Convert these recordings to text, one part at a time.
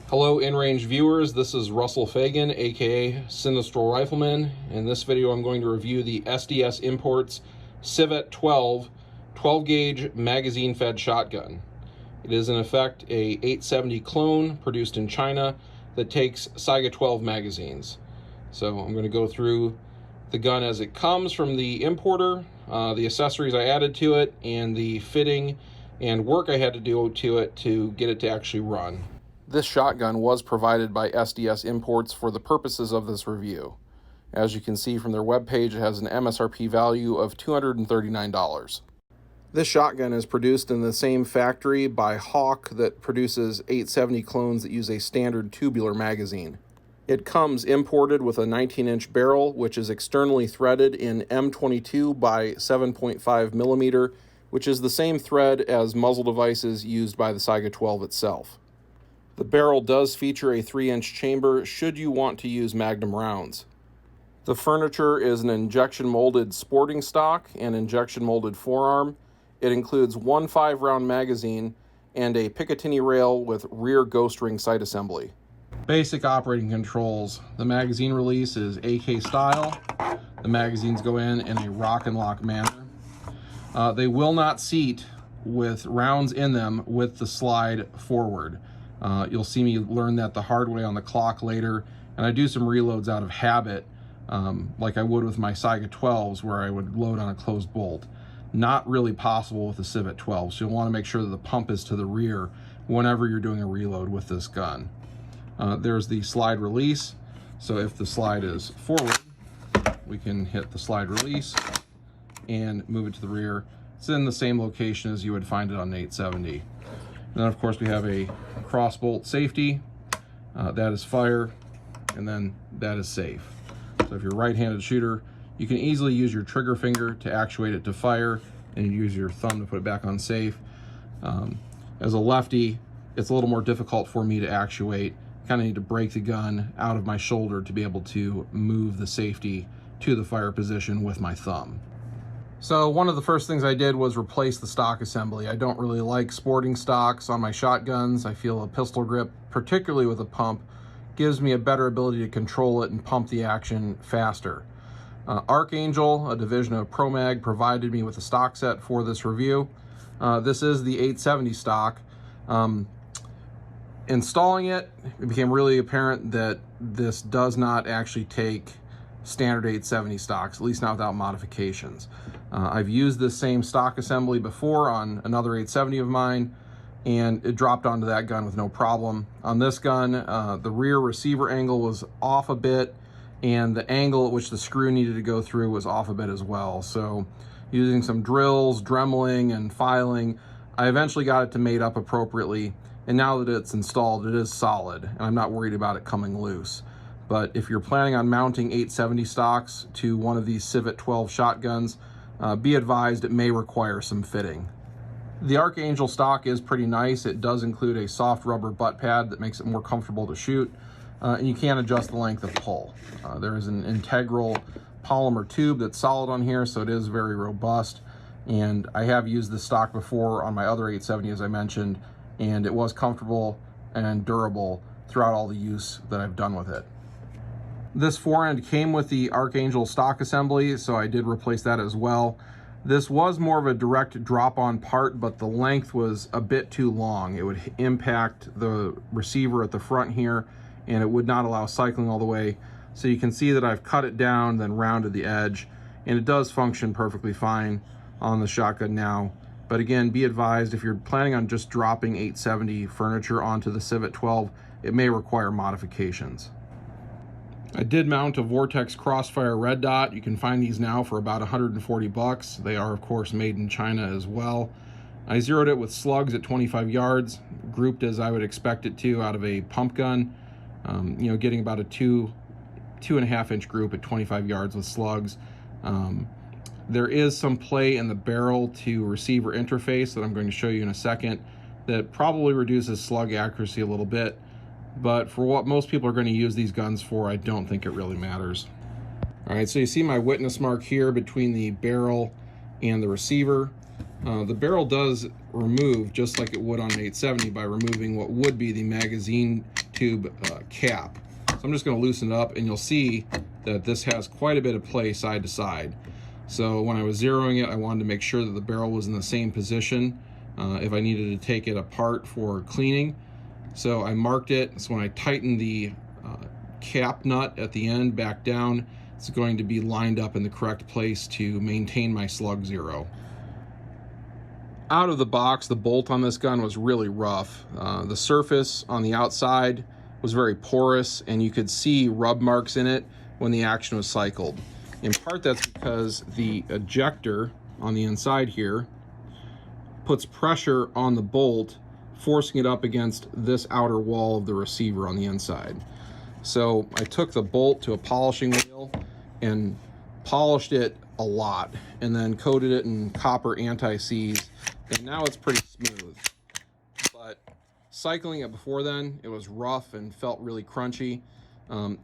Hello InRange viewers, this is Russell Fagan, aka Sinistral Rifleman. In this video I'm going to review the SDS Imports Civet12 12-gauge magazine-fed shotgun. It is in effect a 870 clone produced in China that takes Saiga 12 magazines. So I'm going to go through the gun as it comes from the importer, the accessories I added to it, and the fitting and work I had to do to it to get it to actually run. This shotgun was provided by SDS Imports for the purposes of this review. As you can see from their webpage, it has an MSRP value of $239. This shotgun is produced in the same factory by Hawk that produces 870 clones that use a standard tubular magazine. It comes imported with a 19-inch barrel, which is externally threaded in M22 by 7.5 millimeter, which is the same thread as muzzle devices used by the Saiga 12 itself. The barrel does feature a 3-inch chamber should you want to use Magnum rounds. The furniture is an injection molded sporting stock and injection molded forearm. It includes one 5-round magazine and a Picatinny rail with rear ghost ring sight assembly. Basic operating controls. The magazine release is AK style. The magazines go in a rock and lock manner. They will not seat with rounds in them with the slide forward. You'll see me learn that the hard way on the clock later, and I do some reloads out of habit, like I would with my Saiga 12s where I would load on a closed bolt. Not really possible with the Civet12, so you'll want to make sure that the pump is to the rear whenever you're doing a reload with this gun. There's the slide release, so if the slide is forward, we can hit the slide release and move it to the rear. It's in the same location as you would find it on an 870. And then of course we have a cross bolt safety, that is fire, and then that is safe. So if you're a right-handed shooter, you can easily use your trigger finger to actuate it to fire, and you use your thumb to put it back on safe. As a lefty, it's a little more difficult for me to actuate. Kind of need to break the gun out of my shoulder to be able to move the safety to the fire position with my thumb. So one of the first things I did was replace the stock assembly. I don't really like sporting stocks on my shotguns. I feel a pistol grip, particularly with a pump, gives me a better ability to control it and pump the action faster. Archangel, a division of ProMag, provided me with a stock set for this review. This is the 870 stock. Installing it, it became really apparent that this does not actually take standard 870 stocks, at least not without modifications. I've used this same stock assembly before on another 870 of mine, and it dropped onto that gun with no problem. On this gun, the rear receiver angle was off a bit, and the angle at which the screw needed to go through was off a bit as well. So using some drills, dremeling, and filing, I eventually got it to mate up appropriately, and now that it's installed, it is solid, and I'm not worried about it coming loose. But if you're planning on mounting 870 stocks to one of these Civet12 shotguns, be advised it may require some fitting. The Archangel stock is pretty nice. It does include a soft rubber butt pad that makes it more comfortable to shoot, and you can adjust the length of pull. There is an integral polymer tube that's solid on here, so it is very robust, and I have used this stock before on my other 870, as I mentioned, and it was comfortable and durable throughout all the use that I've done with it. This forend came with the Archangel stock assembly, so I did replace that as well. This was more of a direct drop-on part, but the length was a bit too long. It would impact the receiver at the front here, and it would not allow cycling all the way. So you can see that I've cut it down, then rounded the edge, and it does function perfectly fine on the shotgun now. But again, be advised, if you're planning on just dropping 870 furniture onto the Civet12, it may require modifications. I did mount a Vortex Crossfire red dot. You can find these now for about 140 bucks. They are of course made in China as well. I zeroed it with slugs at 25 yards, grouped as I would expect it to out of a pump gun. You know, getting about a 2.5 inch group at 25 yards with slugs. There is some play in the barrel to receiver interface that I'm going to show you in a second that probably reduces slug accuracy a little bit. But for what most people are going to use these guns for, I don't think it really matters. All right, so you see my witness mark here between the barrel and the receiver. The barrel does remove just like it would on an 870 by removing what would be the magazine tube cap. So I'm just going to loosen it up, and you'll see that this has quite a bit of play side to side. So when I was zeroing it, I wanted to make sure that the barrel was in the same position if I needed to take it apart for cleaning. So I marked it. So when I tighten the cap nut at the end back down, it's going to be lined up in the correct place to maintain my slug zero. Out of the box, the bolt on this gun was really rough. The surface on the outside was very porous, and you could see rub marks in it when the action was cycled. In part, that's because the ejector on the inside here puts pressure on the bolt, forcing it up against this outer wall of the receiver on the inside. So I took the bolt to a polishing wheel and polished it a lot, and then coated it in copper anti-seize, and now it's pretty smooth. But cycling it before then, it was rough and felt really crunchy.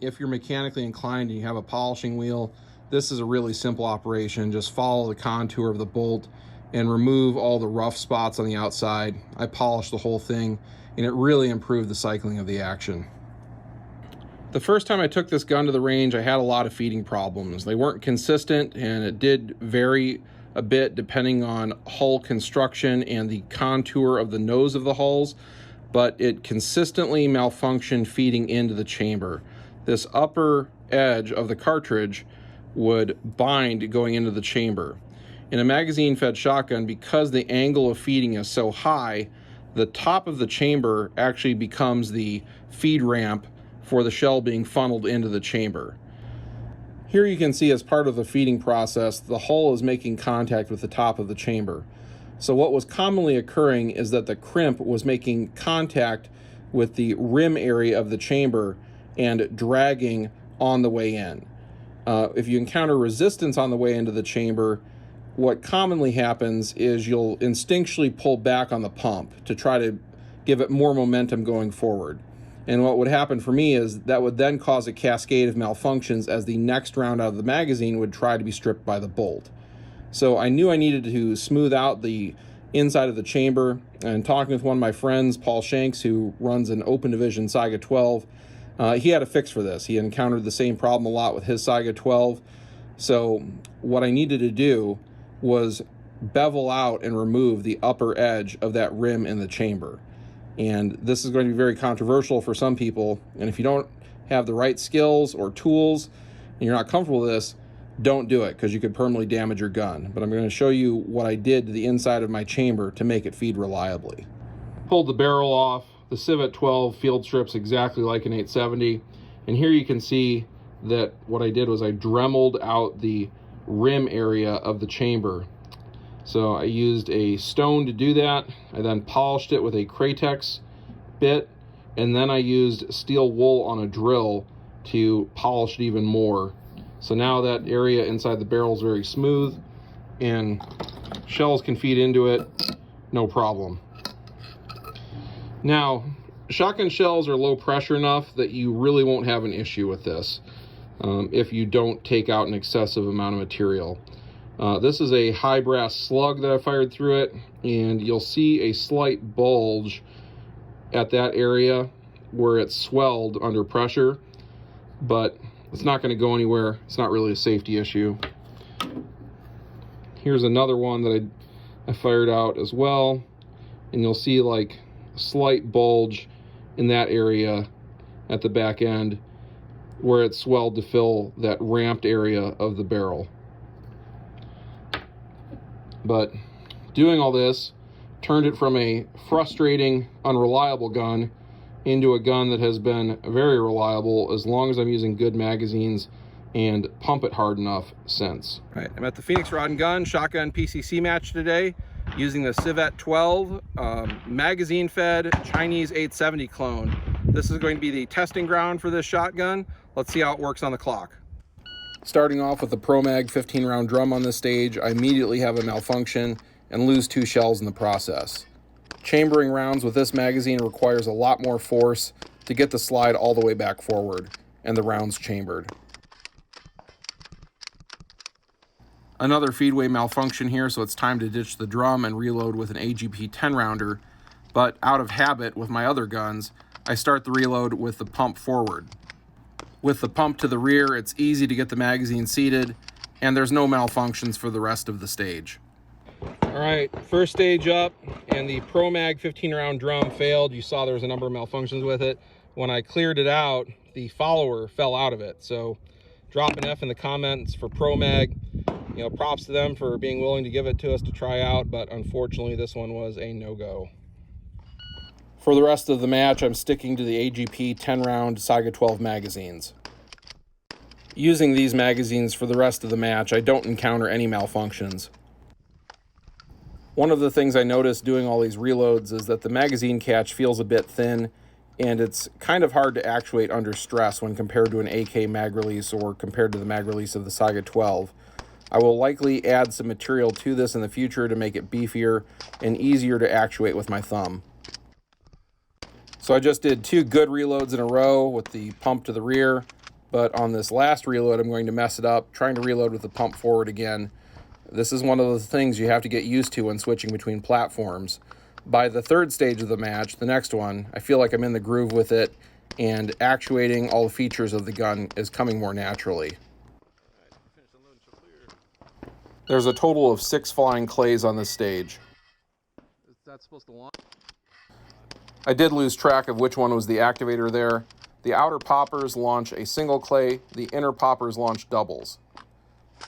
If you're mechanically inclined and you have a polishing wheel, this is a really simple operation. Just follow the contour of the bolt and remove all the rough spots on the outside. I polished the whole thing, and it really improved the cycling of the action. The first time I took this gun to the range, I had a lot of feeding problems. They weren't consistent, and it did vary a bit depending on hull construction and the contour of the nose of the hulls, but it consistently malfunctioned feeding into the chamber. This upper edge of the cartridge would bind going into the chamber. In a magazine-fed shotgun, because the angle of feeding is so high, the top of the chamber actually becomes the feed ramp for the shell being funneled into the chamber. Here you can see, as part of the feeding process, the hull is making contact with the top of the chamber. So what was commonly occurring is that the crimp was making contact with the rim area of the chamber and dragging on the way in. If you encounter resistance on the way into the chamber, what commonly happens is you'll instinctually pull back on the pump to try to give it more momentum going forward. And what would happen for me is that would then cause a cascade of malfunctions as the next round out of the magazine would try to be stripped by the bolt. So I knew I needed to smooth out the inside of the chamber, and talking with one of my friends, Paul Shanks, who runs an open division Saiga12, he had a fix for this. He encountered the same problem a lot with his Saiga12. So what I needed to do was bevel out and remove the upper edge of that rim in the chamber. And this is going to be very controversial for some people, and if you don't have the right skills or tools and you're not comfortable with this, don't do it, because you could permanently damage your gun. But I'm going to show you what I did to the inside of my chamber to make it feed reliably. Pulled the barrel off. The Civet12 field strips exactly like an 870, and here you can see that what I did was I dremeled out the rim area of the chamber. So I used a stone to do that. I then polished it with a Kratex bit, and then I used steel wool on a drill to polish it even more. So now that area inside the barrel is very smooth, and shells can feed into it, no problem. Now, shotgun shells are low pressure enough that you really won't have an issue with this if you don't take out an excessive amount of material. This is a high brass slug that I fired through it, and you'll see a slight bulge at that area where it's swelled under pressure, but it's not going to go anywhere. It's not really a safety issue. Here's another one that I fired out as well, and you'll see like a slight bulge in that area at the back end where it's swelled to fill that ramped area of the barrel. But doing all this turned it from a frustrating, unreliable gun into a gun that has been very reliable as long as I'm using good magazines and pump it hard enough since. All right, I'm at the Phoenix Rod & Gun Shotgun PCC match today using the Civet12 magazine-fed Chinese 870 clone. This is going to be the testing ground for this shotgun. Let's see how it works on the clock. Starting off with the ProMag 15-round drum on this stage, I immediately have a malfunction and lose 2 shells in the process. Chambering rounds with this magazine requires a lot more force to get the slide all the way back forward and the rounds chambered. Another feedway malfunction here, so it's time to ditch the drum and reload with an AGP 10-rounder, but out of habit with my other guns, I start the reload with the pump forward. With the pump to the rear, it's easy to get the magazine seated, and there's no malfunctions for the rest of the stage. All right, first stage up, and the ProMag 15-round drum failed. You saw there was a number of malfunctions with it. When I cleared it out, the follower fell out of it. So drop an F in the comments for ProMag. You know, props to them for being willing to give it to us to try out, but unfortunately this one was a no-go. For the rest of the match, I'm sticking to the AGP 10-round Saiga 12 magazines. Using these magazines for the rest of the match, I don't encounter any malfunctions. One of the things I noticed doing all these reloads is that the magazine catch feels a bit thin, and it's kind of hard to actuate under stress when compared to an AK mag release or compared to the mag release of the Saiga 12. I will likely add some material to this in the future to make it beefier and easier to actuate with my thumb. So I just did 2 good reloads in a row with the pump to the rear, but on this last reload I'm going to mess it up, trying to reload with the pump forward again. This is one of the things you have to get used to when switching between platforms. By the third stage of the match, the next one, I feel like I'm in the groove with it, and actuating all the features of the gun is coming more naturally. There's a total of 6 flying clays on this stage. Is that supposed to launch? I did lose track of which one was the activator there. The outer poppers launch a single clay, the inner poppers launch doubles.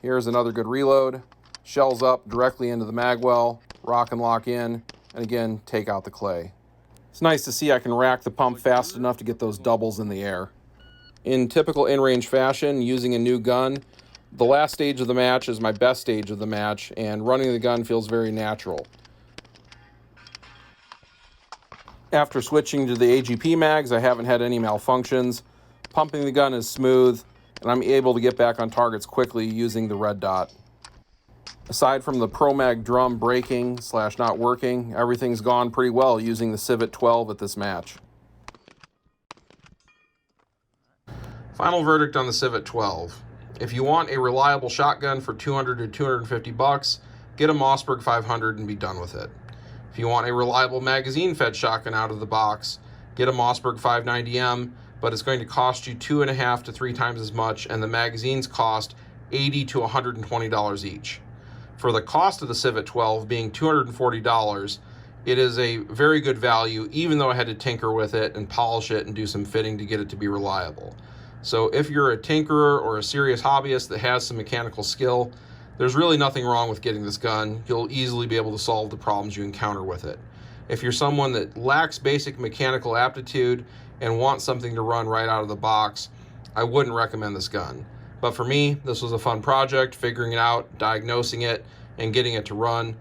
Here's another good reload. Shells up directly into the mag well, rock and lock in, and again, take out the clay. It's nice to see I can rack the pump fast enough to get those doubles in the air. In typical InRange fashion, using a new gun, the last stage of the match is my best stage of the match, and running the gun feels very natural. After switching to the AGP mags, I haven't had any malfunctions. Pumping the gun is smooth, and I'm able to get back on targets quickly using the red dot. Aside from the ProMag drum breaking / not working, everything's gone pretty well using the Civet12 at this match. Final verdict on the Civet12. If you want a reliable shotgun for $200 to $250, get a Mossberg 500 and be done with it. If you want a reliable magazine-fed shotgun out of the box, get a Mossberg 590M, but it's going to cost you 2.5 to 3 times as much, and the magazines cost $80 to $120 each. For the cost of the Civet12 being $240, it is a very good value, even though I had to tinker with it and polish it and do some fitting to get it to be reliable. So if you're a tinkerer or a serious hobbyist that has some mechanical skill, there's really nothing wrong with getting this gun. You'll easily be able to solve the problems you encounter with it. If you're someone that lacks basic mechanical aptitude and wants something to run right out of the box, I wouldn't recommend this gun. But for me, this was a fun project, figuring it out, diagnosing it, and getting it to run.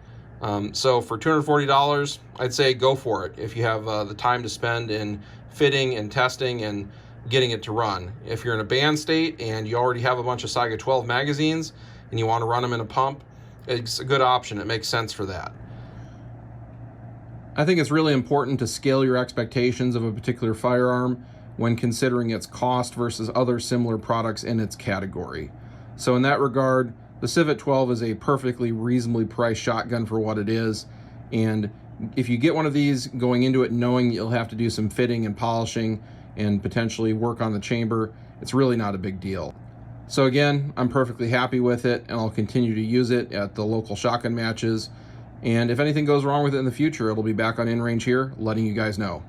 So for $240, I'd say go for it if you have the time to spend in fitting and testing and getting it to run. If you're in a band state and you already have a bunch of Saiga 12 magazines and you want to run them in a pump, it's a good option. It makes sense for that. I think it's really important to scale your expectations of a particular firearm when considering its cost versus other similar products in its category. So in that regard, the Civet12 is a perfectly reasonably priced shotgun for what it is, and if you get one of these going into it knowing you'll have to do some fitting and polishing and potentially work on the chamber, it's really not a big deal. So again, I'm perfectly happy with it, and I'll continue to use it at the local shotgun matches, and if anything goes wrong with it in the future, it'll be back on InRange here letting you guys know.